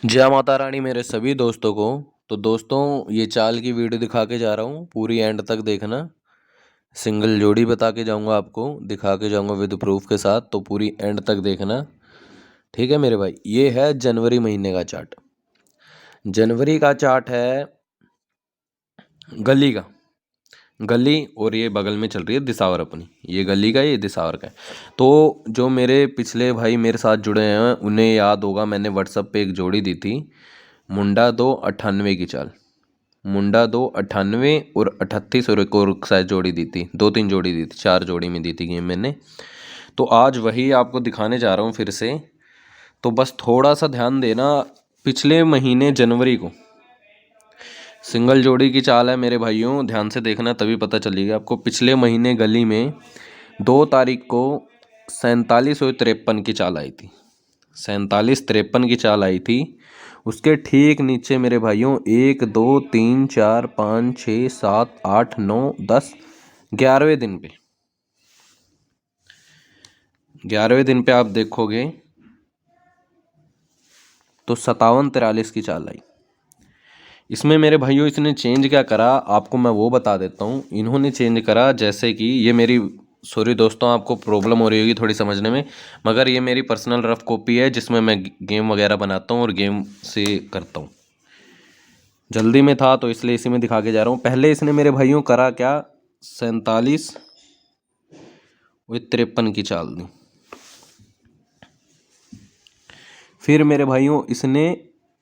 जय माता रानी मेरे सभी दोस्तों को। तो दोस्तों, ये चाल की वीडियो दिखा के जा रहा हूँ, पूरी एंड तक देखना। सिंगल जोड़ी बता के जाऊँगा, आपको दिखा के जाऊँगा विद प्रूफ के साथ, तो पूरी एंड तक देखना। ठीक है मेरे भाई, ये है जनवरी महीने का चार्ट। जनवरी का चार्ट है गली का। गली और ये बगल में चल रही है दिसावर अपनी, ये गली का, ये दिसावर का है। तो जो मेरे पिछले भाई मेरे साथ जुड़े हैं उन्हें याद होगा, मैंने व्हाट्सएप पे एक जोड़ी दी थी, मुंडा 298 की चाल। मुंडा 298 और 38 और एक और शायद जोड़ी दी थी, 2-3 जोड़ी दी थी, 4 जोड़ी में दी थी गेम मैंने। तो आज वही आपको दिखाने जा रहा हूँ फिर से। तो बस थोड़ा सा ध्यान देना, पिछले महीने जनवरी को सिंगल जोड़ी की चाल है मेरे भाइयों, ध्यान से देखना तभी पता चलेगा आपको। पिछले महीने गली में 2 तारीख को 47 और 53 की चाल आई थी। 47-53 की चाल आई थी। उसके ठीक नीचे मेरे भाइयों 1 2 3 4 5 6 7 8 9 10 11वें दिन पे, 11वें दिन पे आप देखोगे तो 57-43 की चाल आई। इसमें मेरे भाइयों इसने चेंज क्या करा आपको मैं वो बता देता हूँ। इन्होंने चेंज करा, जैसे कि ये मेरी, सॉरी दोस्तों आपको प्रॉब्लम हो रही होगी थोड़ी समझने में, मगर ये मेरी पर्सनल रफ कॉपी है जिसमें मैं गेम वगैरह बनाता हूँ और गेम से करता हूँ। जल्दी में था तो इसलिए इसी में दिखा के जा रहा हूँ। पहले इसने मेरे भाइयों करा क्या, 47 और 53 की चाल दी। फिर मेरे भाइयों इसने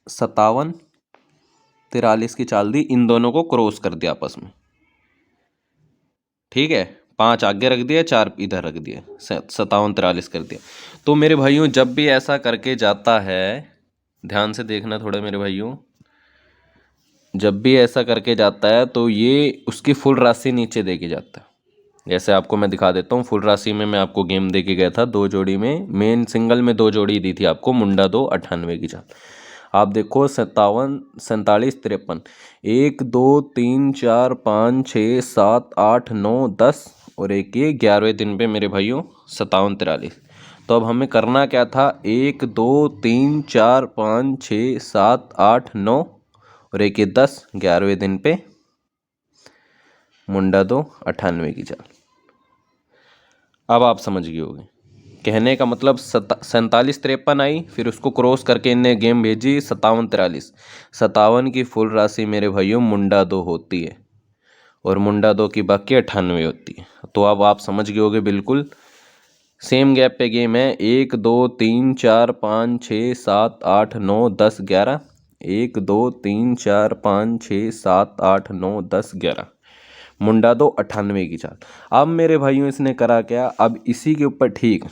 57-43 की चाल दी, इन दोनों को क्रॉस कर दिया आपस में। ठीक है, 5 आगे रख दिया, 4 इधर रख दिया, 57-43 कर दिया। तो मेरे भाइयों जब भी ऐसा करके जाता है, ध्यान से देखना थोड़ा मेरे भाइयों, जब भी ऐसा करके जाता है तो ये उसकी फुल राशि नीचे दे के जाता है। जैसे आपको मैं दिखा देता हूँ, फुल राशि में मैं आपको गेम दे के गया था, 2 जोड़ी में, मेन सिंगल में 2 जोड़ी दी थी आपको, मुंडा 298 की चाल। आप देखो 47-47-53, 1 2 3 4 5 6 7 8 9 10 और एक ये 11वें दिन पे मेरे भाइयों 57-43। तो अब हमें करना क्या था, 1 2 3 4 5 6 7 8 9 और एक ये 10, 11वें दिन पे मुंडा 298 की चाल। अब आप समझ गए होंगे, कहने का मतलब 47-53 आई, फिर उसको क्रॉस करके इनने गेम भेजी 57-43। 57 की फुल राशि मेरे भाइयों मुंडा 2 होती है और मुंडा 2 की बाकी 98 होती है। तो अब आप समझ गए होंगे, बिल्कुल सेम गैप पे गेम है। 1 2 3 4 5 6 7 8 9 10 11, 1 2 3 4 5 6 7 8 9 10 11, मुंडा 298 की चाल। अब मेरे भाइयों इसने करा क्या, अब इसी के ऊपर, ठीक,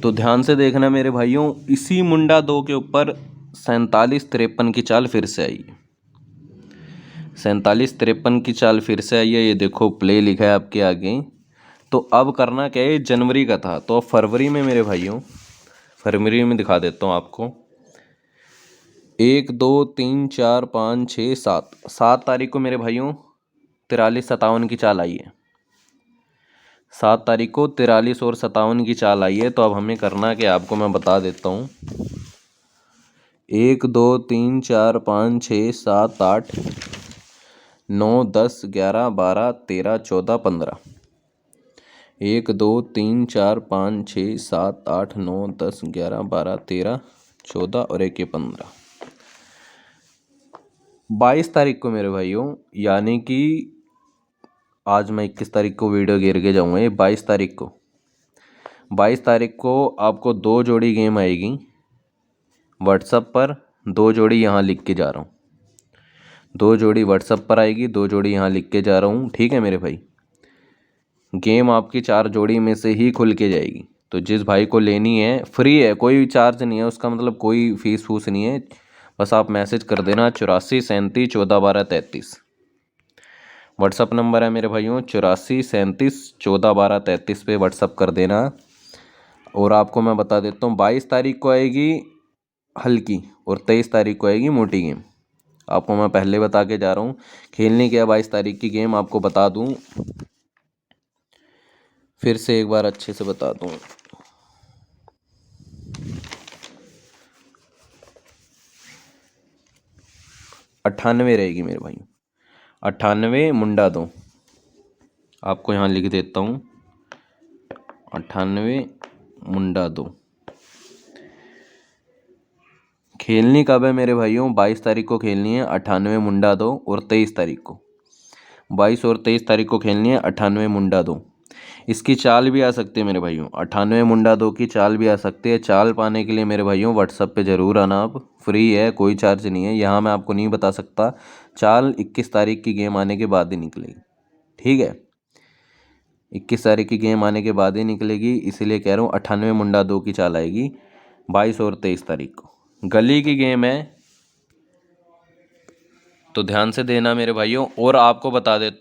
तो ध्यान से देखना मेरे भाइयों, इसी मुंडा 2 के ऊपर 47-53 की चाल फिर से आई है। 47-53 की चाल फिर से आई है, ये देखो प्ले लिखा है आपके आगे। तो अब करना क्या है, जनवरी का था, तो अब फरवरी में मेरे भाइयों, फरवरी में दिखा देता हूँ आपको। 1 2 3 4 5 6 7 तारीख को मेरे भाइयों 43-57 की चाल आई है। 7 तारीख को 43 और 57 की चाल आई है। तो अब हमें करना क्या, आपको मैं बता देता हूँ। 1 2 3 4 5 6 7 8 9 10 11 12 13 14 15, 1 2 3 4 5 6 7 8 9 10 11 12 13 14 और एक 15। 22 तारीख को मेरे भाइयों, यानी कि आज मैं 21 तारीख को वीडियो गिर के जाऊँगा, ये 22 तारीख को, 22 तारीख को आपको 2 जोड़ी गेम आएगी व्हाट्सएप पर। 2 जोड़ी यहाँ लिख के जा रहा हूँ, 2 जोड़ी व्हाट्सएप पर आएगी, 2 जोड़ी यहाँ लिख के जा रहा हूँ। ठीक है मेरे भाई, गेम आपकी 4 जोड़ी में से ही खुल के जाएगी। तो जिस भाई को लेनी है, फ्री है, कोई चार्ज नहीं है उसका, मतलब कोई फीस फूस नहीं है। बस आप मैसेज कर देना 84-37-14-12-33, व्हाट्सअप नंबर है मेरे भाइयों, 84-37-14-12-33 पे व्हाट्सअप कर देना। और आपको मैं बता देता हूँ, 22 तारीख को आएगी हल्की और 23 तारीख को आएगी मोटी गेम। आपको मैं पहले बता के जा रहा हूँ, खेलने की 22 तारीख की गेम आपको बता दूँ, फिर से एक बार अच्छे से बता दूँ। 98 रहेगी मेरे भाई। 98 मुंडा 2, आपको यहाँ लिख देता हूँ 98 मुंडा 2। खेलनी कब है मेरे भाइयों? 22 तारीख को खेलनी है 98 मुंडा 2, और 23 तारीख को, 22 और 23 तारीख को खेलनी है 98 मुंडा 2। इसकी चाल भी आ सकती है मेरे भाइयों, 98 मुंडा 2 की चाल भी आ सकती है। चाल पाने के लिए मेरे भाइयों व्हाट्सअप पे ज़रूर आना, आप फ्री है, कोई चार्ज नहीं है। यहाँ मैं आपको नहीं बता सकता, चाल 21 तारीख की गेम आने के बाद ही निकलेगी, ठीक है? 21 तारीख की गेम आने के बाद ही निकलेगी, इसीलिए कह रहा हूँ 98 मुंडा 2 की चाल आएगी 22 और 23 तारीख को। गली की गेम है, तो ध्यान से देना मेरे भाइयों। और आपको बता देता